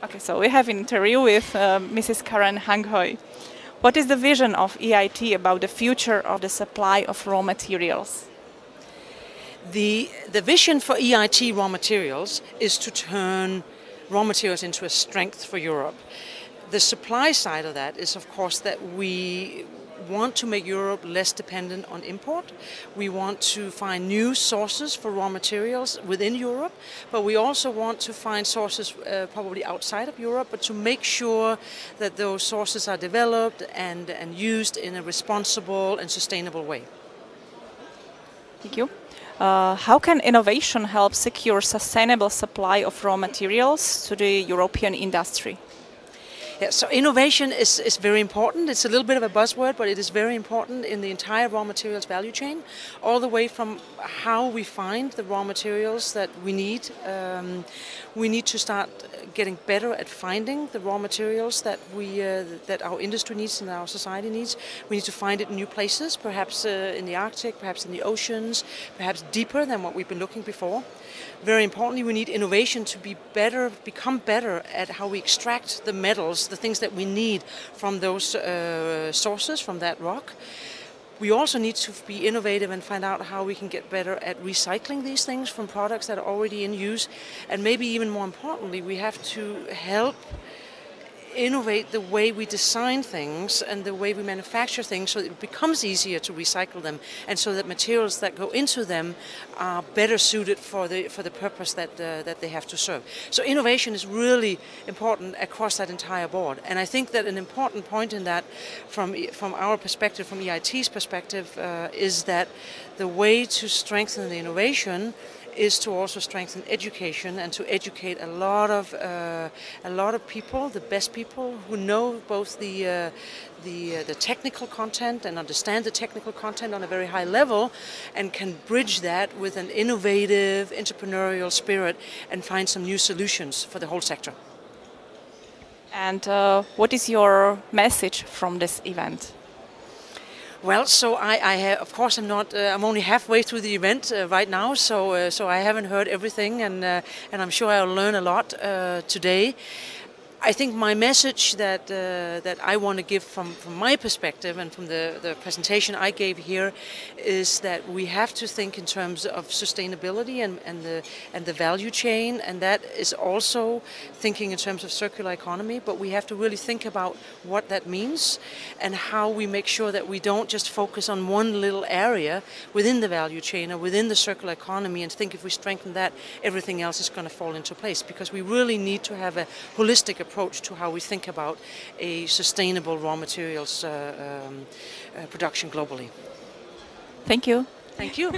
Okay, so we have an interview with Mrs. Karen Hanghoi. What is the vision of EIT about the future of the supply of raw materials? The vision for EIT raw materials is to turn raw materials into a strength for Europe. The supply side of that is, of course, that we want to make Europe less dependent on import. We want to find new sources for raw materials within Europe, but we also want to find sources probably outside of Europe, but to make sure that those sources are developed and used in a responsible and sustainable way. Thank you. How can innovation help secure sustainable supply of raw materials to the European industry? Yeah, so innovation is very important. It's a little bit of a buzzword, but it is very important in the entire raw materials value chain, all the way from how we find the raw materials that we need. We need to start getting better at finding the raw materials that that our industry needs and our society needs. We need to find it in new places, perhaps in the Arctic, perhaps in the oceans, perhaps deeper than what we've been looking before. Very importantly, we need innovation to become better at how we extract the metals, the things that we need from those sources, from that rock. We also need to be innovative and find out how we can get better at recycling these things from products that are already in use. And maybe even more importantly, we have to help innovate the way we design things and the way we manufacture things so that it becomes easier to recycle them, and so that materials that go into them are better suited for the purpose that they have to serve. So innovation is really important across that entire board, and I think that an important point in that from our perspective, from EIT's perspective, is that the way to strengthen the innovation is to also strengthen education and to educate a lot of people, the best people who know both the technical content and understand the technical content on a very high level, and can bridge that with an innovative, entrepreneurial spirit and find some new solutions for the whole sector. And what is your message from this event? Well, so I have, of course, I'm only halfway through the event right now, so I haven't heard everything, and I'm sure I'll learn a lot today. I think my message that I want to give from my perspective and from the presentation I gave here is that we have to think in terms of sustainability and the value chain, and that is also thinking in terms of circular economy. But we have to really think about what that means and how we make sure that we don't just focus on one little area within the value chain or within the circular economy and think if we strengthen that, everything else is going to fall into place. Because we really need to have a holistic approach to how we think about a sustainable raw materials production globally. Thank you. Thank you.